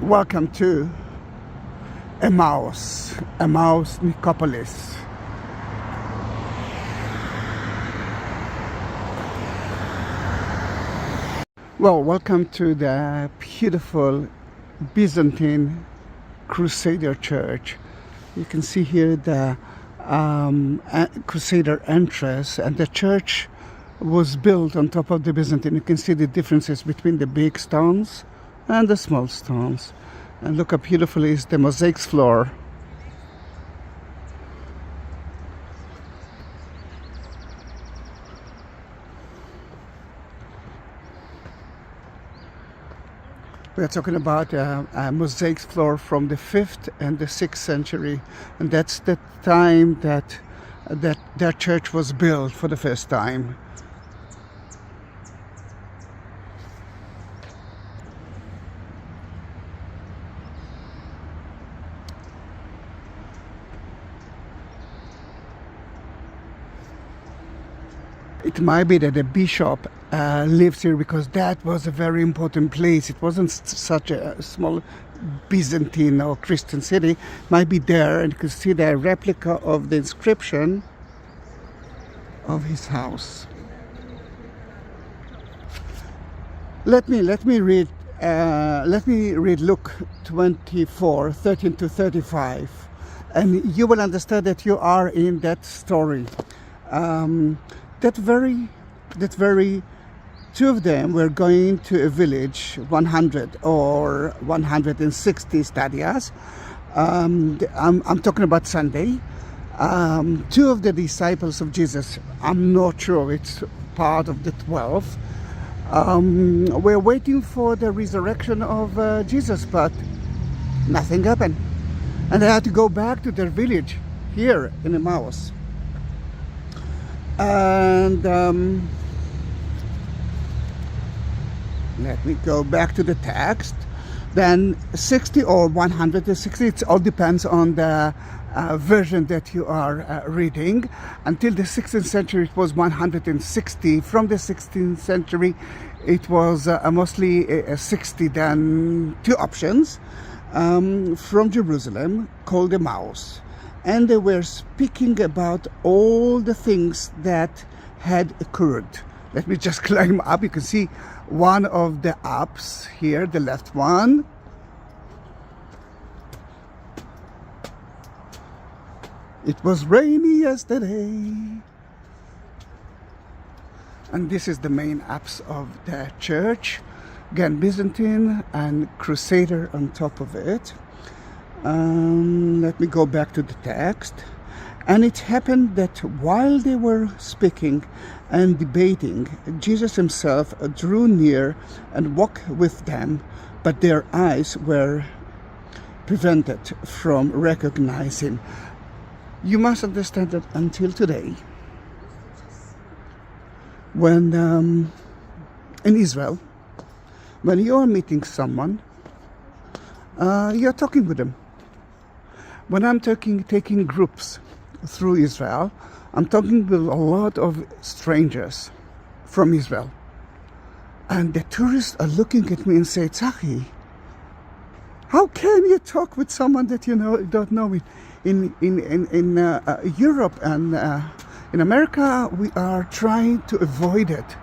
Welcome to Emmaus, Nicopolis. Well, welcome to the beautiful Byzantine Crusader church. You can see here the Crusader entrance, and the church was built on top of the Byzantine. You can see the differences between the big stones and the small stones. And look how beautiful is the mosaics floor. We are talking about a mosaics floor from the 5th and the 6th century, and that's the time that their church was built for the first time. It might be that the bishop lives here because that was a very important place. It wasn't such a small Byzantine or Christian city. It might be there, and you can see the replica of the inscription of his house. Let me read Luke 24:13 to 35, and you will understand that you are in that story. That very two of them were going to a village 100 or 160 stadias. I'm talking about Sunday. Two of the disciples of Jesus, I'm not sure it's part of the 12, were waiting for the resurrection of Jesus, but nothing happened. And they had to go back to their village here in Emmaus. And let me go back to the text. Then 60 or 160, it all depends on the version that you are reading. Until the 16th century it was 160. From the 16th century it was mostly 60. Then two options from Jerusalem called Emmaus. And they were speaking about all the things that had occurred. Let me just climb up. You can see one of the Apse here, the left one. It was rainy yesterday. And this is the main Apse of the church. Again, Byzantine and Crusader on top of it. Let me go back to the text. And it happened that while they were speaking and debating, Jesus himself drew near and walked with them, but their eyes were prevented from recognizing. You must understand that until today, when in Israel, when you are meeting someone, you're talking with them. When I'm taking groups through Israel, I'm talking with a lot of strangers from Israel. And the tourists are looking at me and say, Zahi, how can you talk with someone that you don't know? In Europe and in America, we are trying to avoid it.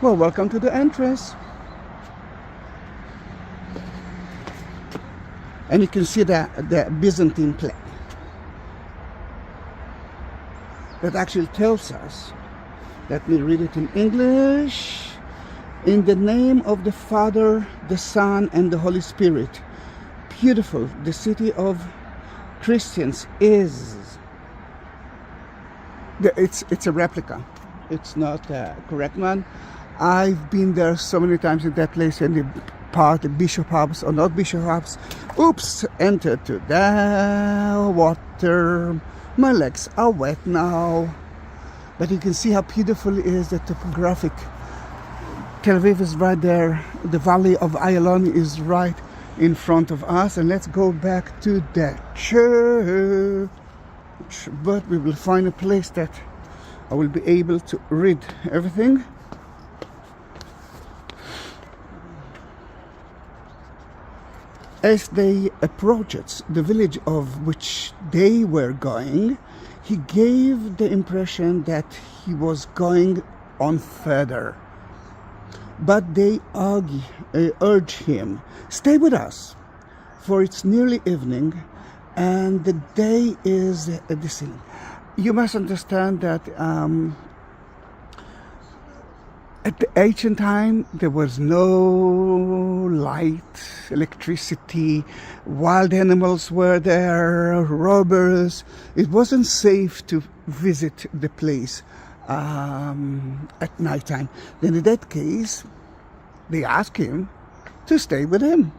Well, welcome to the entrance. And you can see the Byzantine plaque that actually tells us, let me read it in English. In the name of the Father, the Son, and the Holy Spirit. Beautiful, the city of Christians is. It's a replica. It's not a correct one. I've been there so many times in that place, and the bishop house or not bishop house. Oops, entered to the water. My legs are wet now. But you can see how beautiful it is, the topographic. Tel Aviv is right there. The valley of Ayalon is right in front of us. And let's go back to the church. But we will find a place that I will be able to read everything. As they approached the village of which they were going, he gave the impression that he was going on further. But they urged him, "Stay with us, for it's nearly evening, and the day is descending." You must understand that at the ancient time, there was no light, electricity, wild animals were there, robbers. It wasn't safe to visit the place at night time. Then in that case, they asked him to stay with them.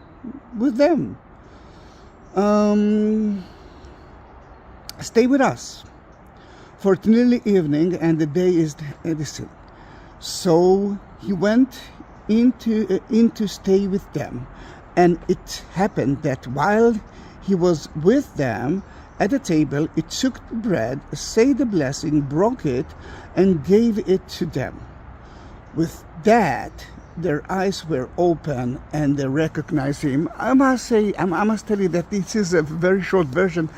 Stay with us, for it's nearly evening and the day is descending. So he went in to stay with them. And it happened that while he was with them at the table, he took the bread, said the blessing, broke it, and gave it to them. With that, their eyes were open and they recognized him. I must tell you that this is a very short version.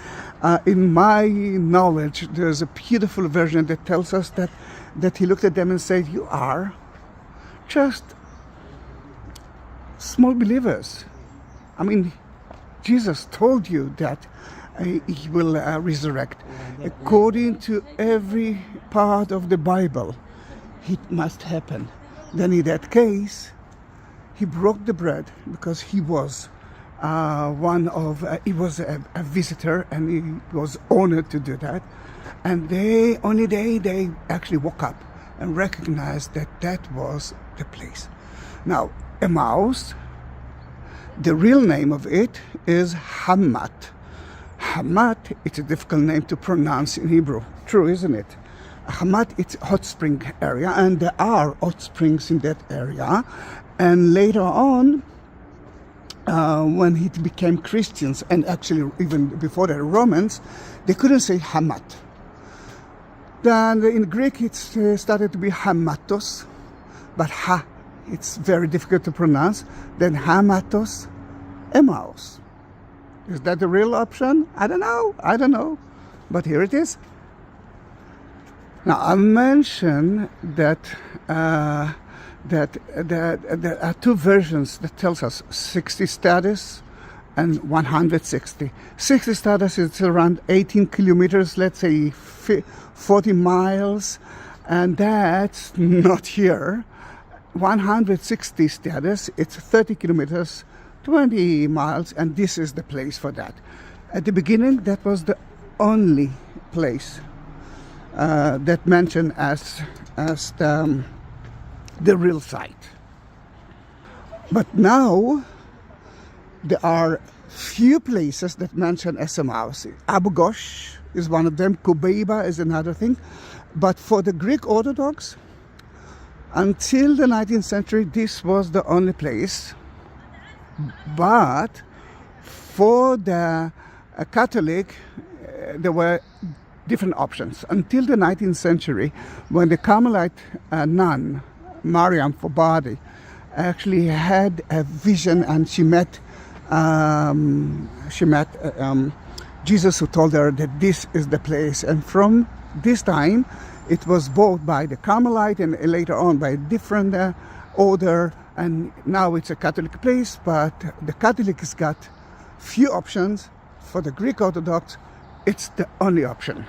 In my knowledge, there's a beautiful version that tells us that he looked at them and said, "You are just small believers. I mean, Jesus told you that he will resurrect. According to every part of the Bible, it must happen." Then in that case, he broke the bread because he was he was a visitor and he was honored to do that. And they actually woke up and recognized that was the place. Now, Emmaus, the real name of it is Hamat. Hamat, it's a difficult name to pronounce in Hebrew. True, isn't it? Hamat, it's a hot spring area, and there are hot springs in that area. And later on, when it became Christians, and actually even before the Romans, they couldn't say Hamat. Then in Greek it started to be Hamatos, but it's very difficult to pronounce. Then Hamatos, Emmaus. Is that the real option? I don't know. But here it is. Now I mentioned that there are two versions that tells us 60 stadia and 160. 60 stadia is around 18 kilometers, let's say 40 miles, and that's not here. 160 stadia, it's 30 kilometers, 20 miles, and this is the place for that. At the beginning, that was the only place that mentioned as the real site. But now there are few places that mention as Emmaus. Abu Ghosh is one of them. Kubeiba is another thing. But for the Greek Orthodox, until the 19th century, this was the only place. But for the Catholic, there were different options. Until the 19th century, when the Carmelite nun, Mariam Fobadi, actually had a vision, and she met Jesus, who told her that this is the place. And from this time, it was bought by the Carmelite and later on by a different order. And now it's a Catholic place, but the Catholics got few options. For the Greek Orthodox, it's the only option.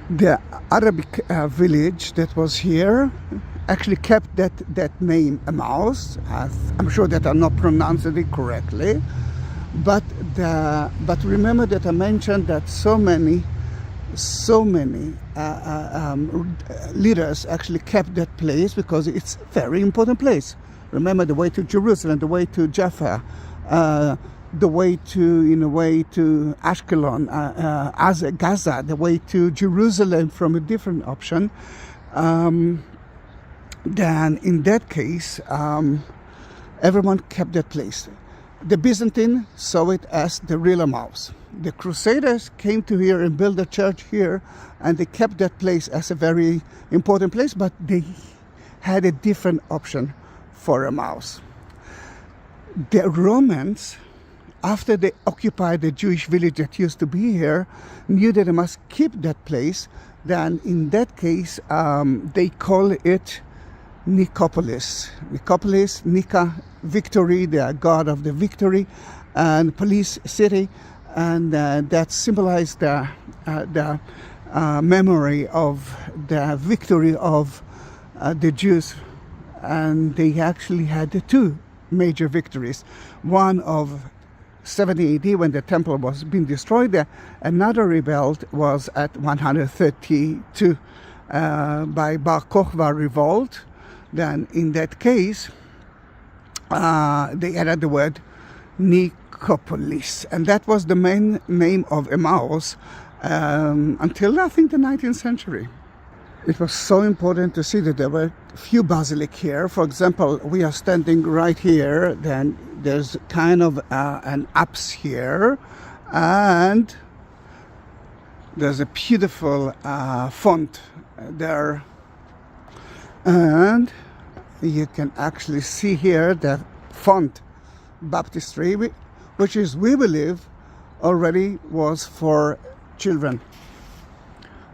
The Arabic village that was here actually kept that name Emmaus. I'm sure that I'm not pronouncing it correctly, but remember that I mentioned that so many leaders actually kept that place because it's a very important place. Remember the way to Jerusalem, the way to Jaffa, the way to Ashkelon, Gaza, the way to Jerusalem from a different option. Then in that case, everyone kept that place. The Byzantine saw it as the real Emmaus. The Crusaders came to here and built a church here, and they kept that place as a very important place, but they had a different option for Emmaus. The Romans after they occupied the Jewish village that used to be here, knew that they must keep that place, then in that case, they call it Nicopolis. Nicopolis, Nika, victory, the god of the victory, and police city, and that symbolized the memory of the victory of the Jews. And they actually had two major victories. One of 70 AD when the temple was being destroyed there. Another revolt was at 132 by Bar Kokhba revolt. Then in that case, they added the word Nicopolis. And that was the main name of Emmaus until I think the 19th century. It was so important to see that there were few basilics here. For example, we are standing right here, then there's kind of an apse here, and there's a beautiful font there. And you can actually see here the font baptistry, which is, we believe, already was for children.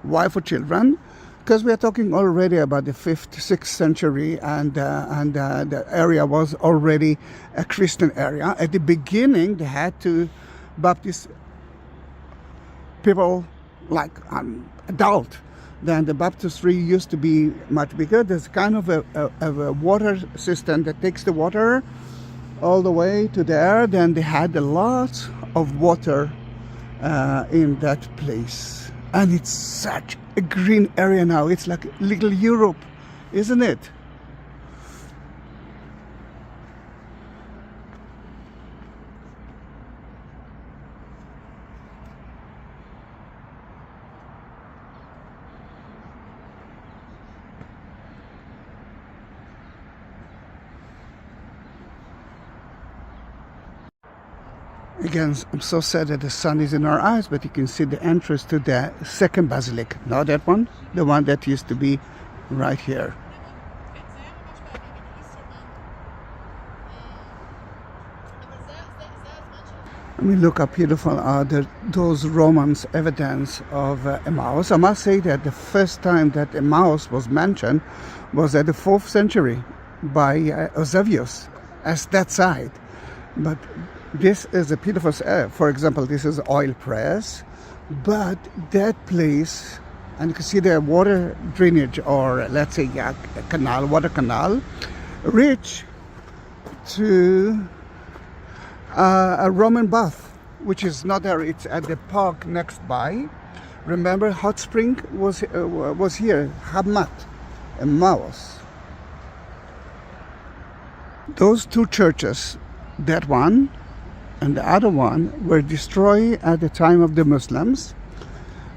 Why for children? Because we are talking already about the 5th, 6th century, and the area was already a Christian area. At the beginning, they had to baptize people like adult. Then the baptistry used to be much bigger. There's kind of a water system that takes the water all the way to there. Then they had a lot of water in that place. And it's such a green area now. It's like little Europe, isn't it? Again, I'm so sad that the sun is in our eyes, but you can see the entrance to the second basilica. Not that one, the one that used to be right here. I mean, look how beautiful are those Romans evidence of Emmaus. I must say that the first time that Emmaus was mentioned was at the 4th century by Eusebius as that site. But this is a beautiful, for example, this is oil press, but that place, and you can see the water drainage, or let's say a canal, water canal, reach to a Roman bath, which is not there, it's at the park next by. Remember, hot spring was here, Hammat, Emmaus. Those two churches, that one and the other one, were destroyed at the time of the Muslims.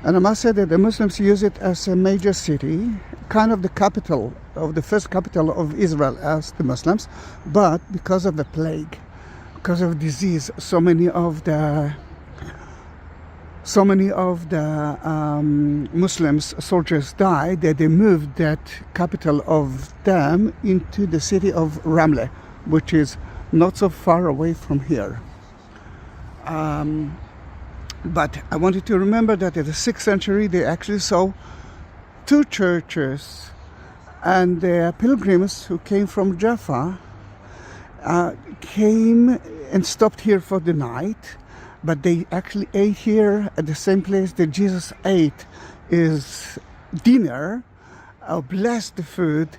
And I must say that the Muslims use it as a major city, kind of the capital of the first capital of Israel as the Muslims. But because of the plague, because of disease, so many of the Muslims soldiers died, that they moved that capital of them into the city of Ramle, which is not so far away from here. But I want you to remember that in the 6th century they actually saw two churches, and the pilgrims who came from Jaffa came and stopped here for the night, but they actually ate here at the same place that Jesus ate his dinner, blessed the food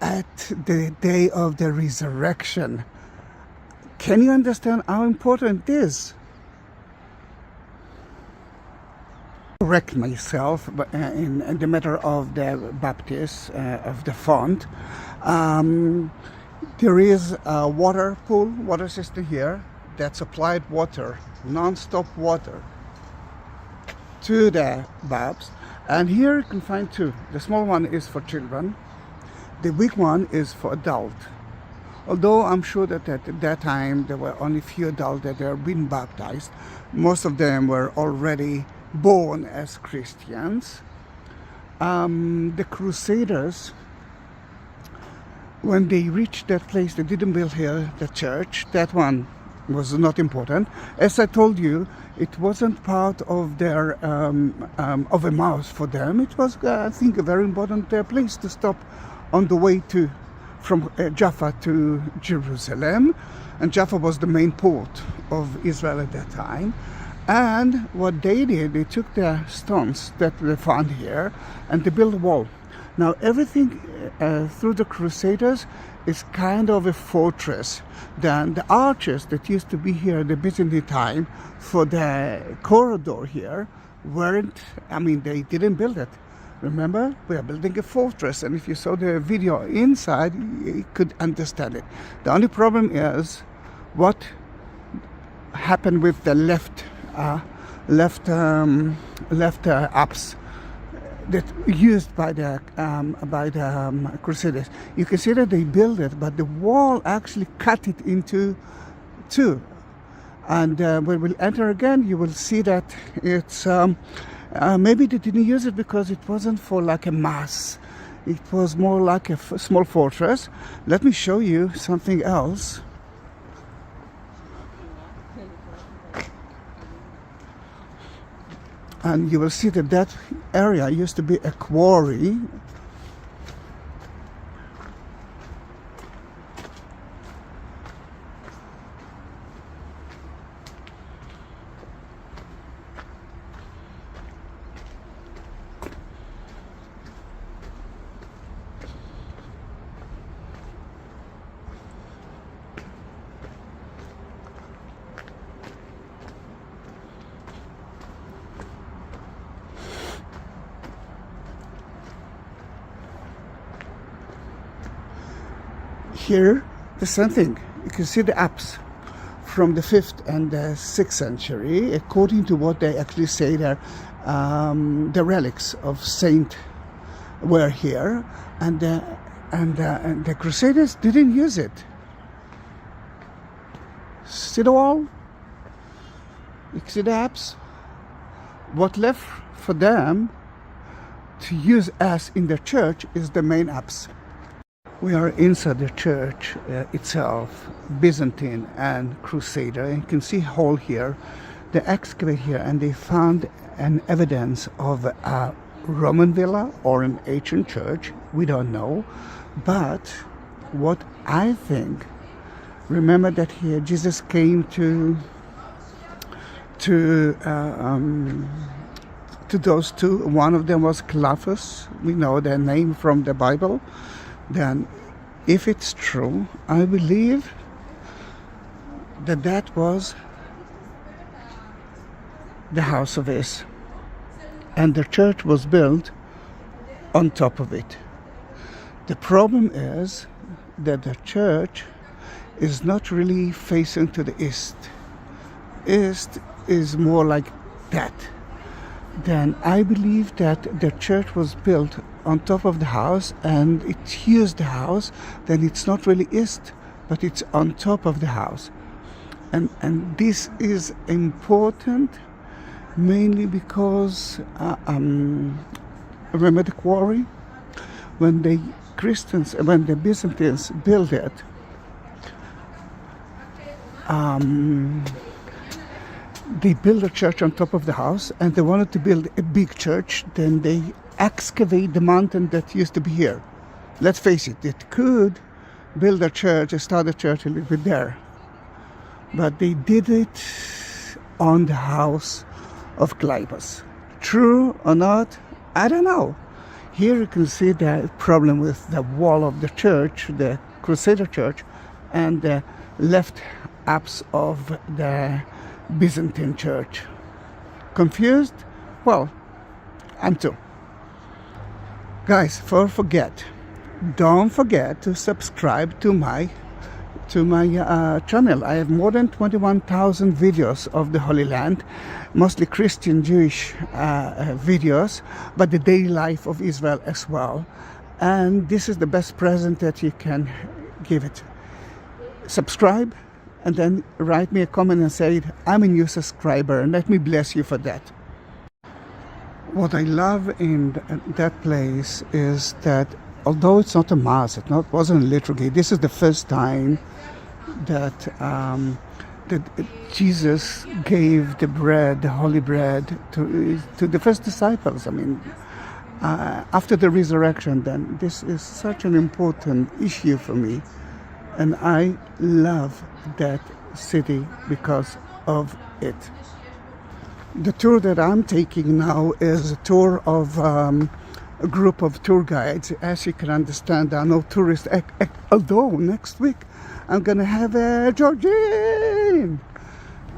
at the day of the resurrection. Can you understand how important it is? Correct myself in the matter of the Baptist, of the font. There is a water pool, water system here that supplied water, non-stop water to the babs. And here you can find two. The small one is for children. The big one is for adult. Although I'm sure that at that time there were only few adults that were being baptized. Most of them were already born as Christians. The Crusaders, when they reached that place, they didn't build here the church. That one was not important. As I told you, it wasn't part of their of Emmaus for them. It was, I think, a very important place to stop on the way from Jaffa to Jerusalem, and Jaffa was the main port of Israel at that time. And what they did, they took the stones that they found here and they built a wall. Now everything through the Crusaders is kind of a fortress. Then the arches that used to be here at the Byzantine time for the corridor here they didn't build it. Remember, we are building a fortress, and if you saw the video inside, you could understand it. The only problem is what happened with the left apse that used by the Crusaders. You can see that they built it, but the wall actually cut it into two. And when we'll enter again, you will see that it's maybe they didn't use it because it wasn't for like a mass. It was more like a small fortress. Let me show you something else. And you will see that that area used to be a quarry. Here, the same thing. You can see the apse from the 5th and the 6th century, according to what they actually say there. The relics of Saint were here, and the Crusaders didn't use it. See the wall? You can see the apse. What left for them to use as in the church is the main apse. We are inside the church itself, Byzantine and Crusader. You can see a hole here. They excavate here and they found an evidence of a Roman villa or an ancient church. We don't know. But what I think, remember that here Jesus came to those two. One of them was Cleopas. We know their name from the Bible. Then, if it's true, I believe that that was the house of Apse, and the church was built on top of it. The problem is that the church is not really facing to the east. East is more like that. Then I believe that the church was built on top of the house and it used the house. Then it's not really east, but it's on top of the house. And this is important mainly because remember the quarry? When the Byzantines built it, they built a church on top of the house, and they wanted to build a big church. Then they excavate the mountain that used to be here. Let's face it, it could build a church, start a church a little bit there. But they did it on the house of Cleopas. True or not, I don't know. Here you can see the problem with the wall of the church, the Crusader church, and the left apse of the Byzantine church. Confused? Well, I'm too. Guys, don't forget to subscribe to my channel. I have more than 21,000 videos of the Holy Land, mostly Christian, Jewish videos, but the daily life of Israel as well. And this is the best present that you can give it. Subscribe, and then write me a comment and say, I'm a new subscriber, and let me bless you for that. What I love in that place is that although it's not a mass, wasn't a liturgy, this is the first time that that Jesus gave the bread, the holy bread, to the first disciples. I mean, after the resurrection, then this is such an important issue for me, and I love that city because of it. The tour that I'm taking now is a tour of a group of tour guides. As you can understand, there are no tourists, although next week I'm gonna have a Georgian.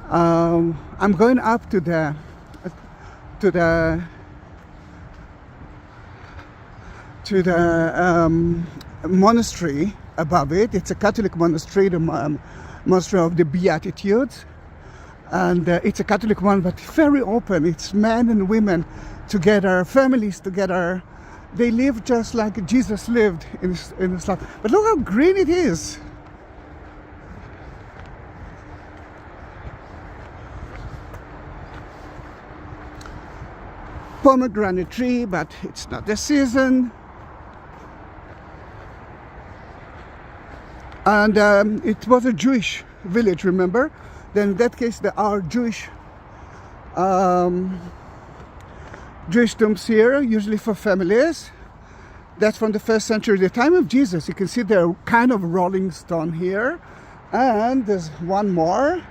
I'm going up to the monastery above it. It's a Catholic monastery, the monastery of the Beatitude, and it's a Catholic one, but very open. It's men and women together, families together. They live just like Jesus lived in his life. But look how green it is. Pomegranate tree, but it's not the season. And it was a Jewish village, remember? Then in that case, there are Jewish tombs here, usually for families. That's from the 1st century, the time of Jesus. You can see the kind of rolling stone here. And there's one more.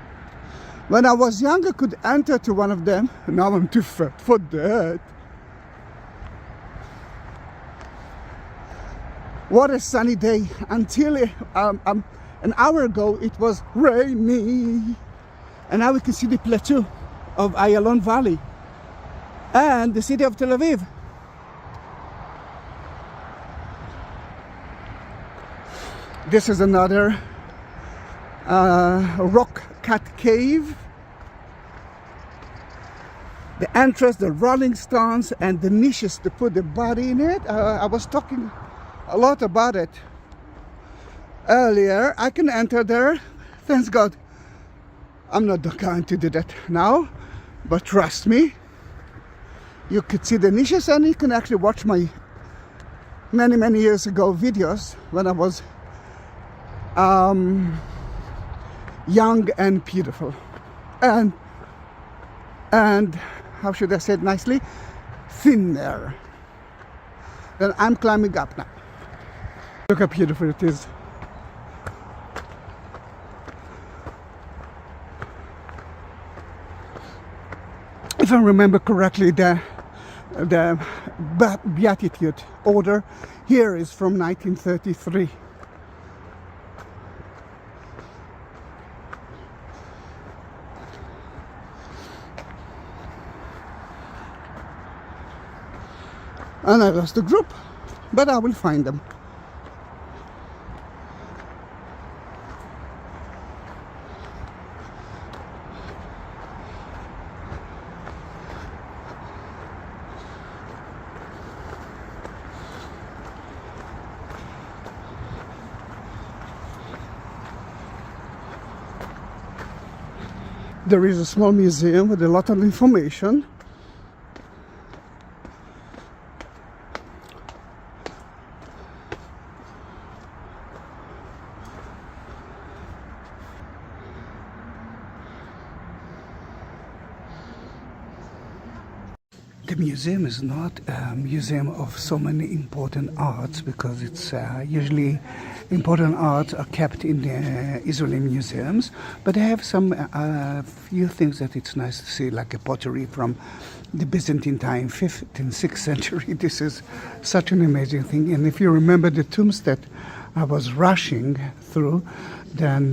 When I was young, I could enter to one of them. Now I'm too fat for that. What a sunny day. Until an hour ago, it was rainy. And now we can see the plateau of Ayalon Valley and the city of Tel Aviv. This is another rock-cut cave. The entrance, the rolling stones, and the niches to put the body in it. I was talking a lot about it earlier. I can enter there, thanks God. I'm not going to do that now, but trust me, you could see the niches, and you can actually watch my many years ago videos when I was young and beautiful, and how should I say it nicely, thinner. Then I'm climbing up now. Look how beautiful it is. If I remember correctly, the Beatitude order here is from 1933. And I lost the group, but I will find them. There is a small museum with a lot of information. The museum is not a museum of so many important arts, because it's usually important arts are kept in the Israeli museums, but they have some few things that it's nice to see, like a pottery from the Byzantine time, 5th and 6th century. This is such an amazing thing. And if you remember the tombs that I was rushing through, then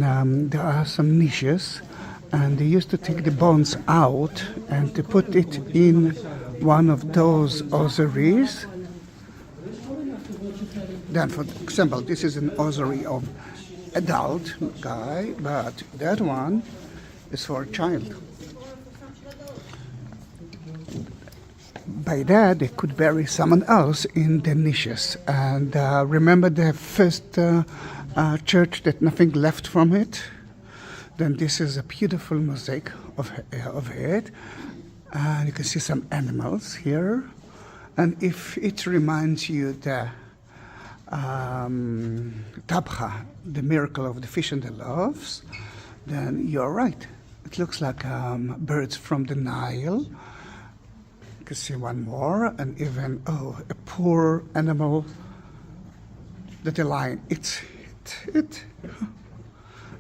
there are some niches, and they used to take the bones out and to put it in one of those ossuaries. Then, for example, this is an ossuary of adult guy, but that one is for a child. By that, they could bury someone else in the niches. And remember the first church that nothing left from it? Then this is a beautiful mosaic of it. And you can see some animals here. And if it reminds you the Tabcha, the miracle of the fish and the loaves, then you're right. It looks like birds from the Nile. You can see one more, and even, a poor animal, the lion. It's it.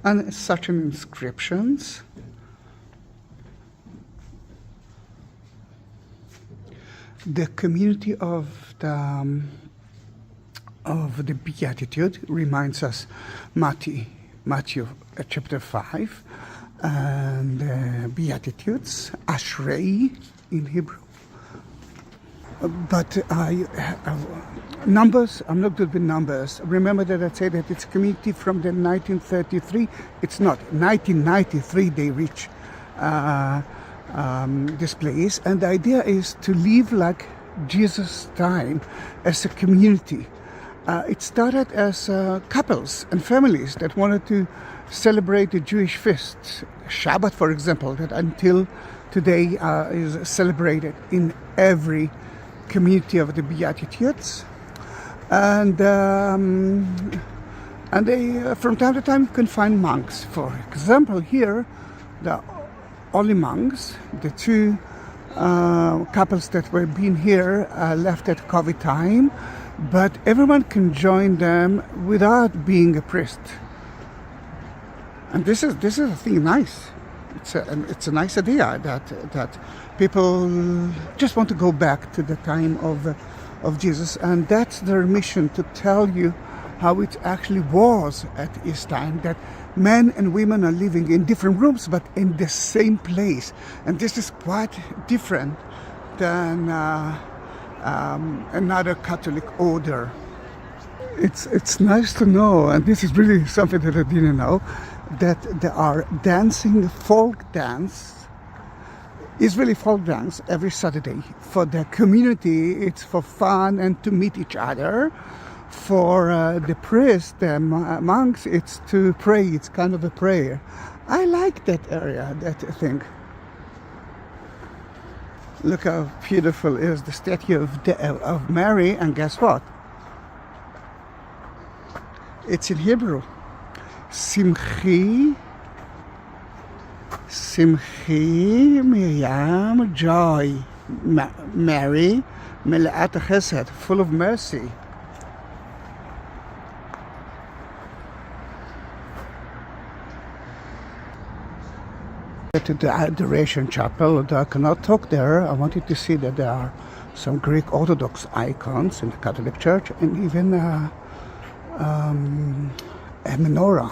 And such an inscriptions. The community of the Beatitude reminds us Matthew chapter 5, and Beatitudes, Ashrei in Hebrew. But numbers, I'm not good with numbers. Remember that I said that it's a community from the 1933. It's not. 1993 they reach this place. And the idea is to live like Jesus' time as a community. It started as couples and families that wanted to celebrate the Jewish feasts. Shabbat, for example, that until today is celebrated in every community of the Beatitudes, and they from time to time you can find monks. For example, here the only monks, the two couples that were being here left at COVID time, but everyone can join them without being a priest. And this is a thing nice. It's a nice idea that people just want to go back to the time of Jesus, and that's their mission, to tell you how it actually was at his time, that men and women are living in different rooms but in the same place. And this is quite different than another Catholic order. It's nice to know, and this is really something that I didn't know, that there are dancing, folk dance, Israeli folk dance every Saturday. For the community, it's for fun and to meet each other. For the priests, the monks, it's to pray. It's kind of a prayer. I like that area, that thing. Look how beautiful is the statue of Mary, and guess what? It's in Hebrew. Simchi, Miriam, joy, Mary, Meleat Chesed, full of mercy. To the Adoration Chapel, I cannot talk there. I wanted to see that there are some Greek Orthodox icons in the Catholic Church, and even a menorah.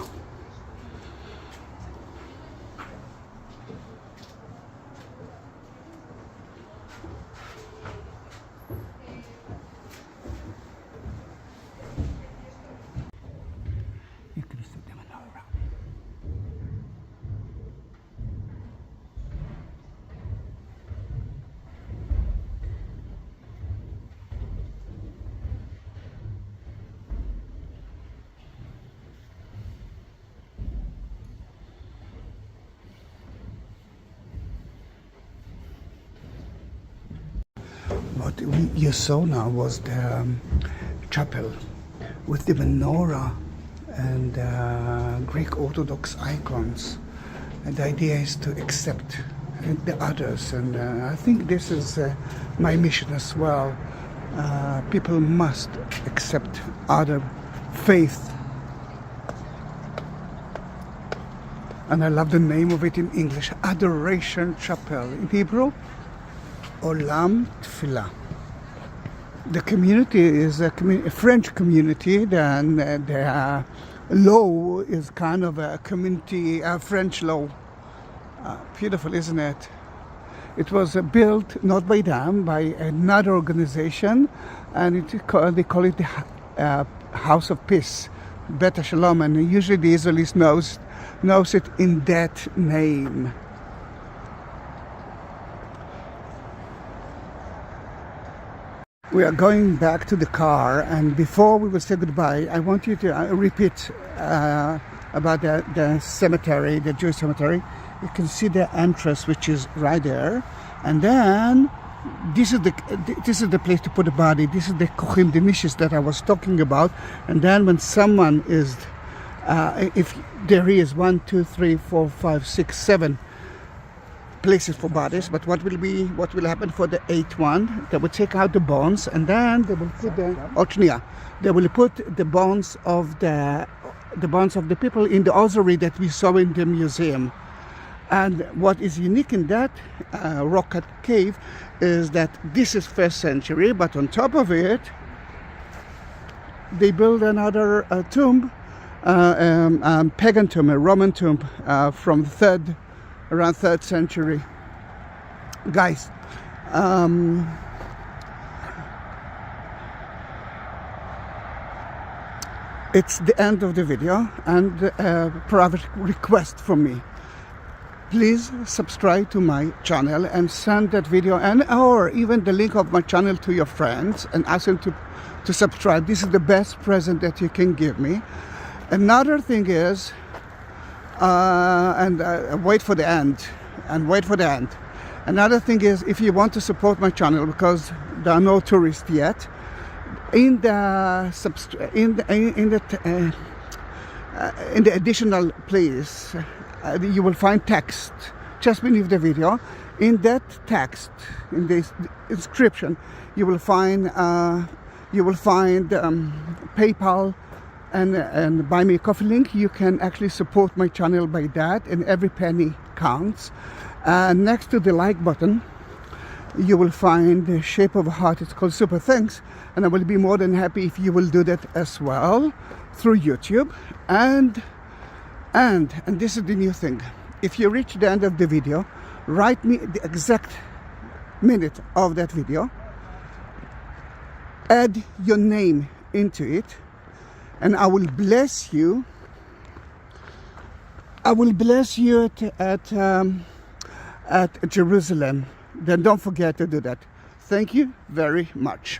What you saw now was the chapel with the menorah and Greek Orthodox icons. And the idea is to accept the others. And I think this is my mission as well. People must accept other faith. And I love the name of it in English, Adoration Chapel. In Hebrew, Olam Tfilah. The community is a French community, and the law is kind of a community, French law. Beautiful, isn't it? It was built not by them, by another organization, and they call it the House of Peace, Beta Shalom, and usually the Israelis knows it in that name. We are going back to the car, and before we will say goodbye, I want you to repeat about the cemetery, the Jewish cemetery. You can see the entrance, which is right there, and then this is the place to put the body. This is the kochim, the niches that I was talking about. And then when someone is If there is 1, 2, 3, 4, 5, 6, 7 places for bodies, but what will happen for the 8th one? They will take out the bones, and then they will put the bones of the people in the ossuary that we saw in the museum. And what is unique in that rock-cut cave is that this is 1st century, but on top of it they build another tomb, pagan tomb, a Roman tomb from around 3rd century. Guys, it's the end of the video, and a private request from me. Please subscribe to my channel and send that video or even the link of my channel to your friends and ask them to subscribe. This is the best present that you can give me. Another thing is, wait for the end. Another thing is, if you want to support my channel, because there are no tourists yet, in the additional place, you will find text just beneath the video. In that text, in this inscription, you will find PayPal and buy me a coffee link. You can actually support my channel by that, and every penny counts. Next to the like button, you will find the shape of a heart. It's called Super Thanks, and I will be more than happy if you will do that as well through YouTube. And this is the new thing. If you reach the end of the video, write me the exact minute of that video, add your name into it, and I will bless you. I will bless you at Jerusalem. Then don't forget to do that. Thank you very much.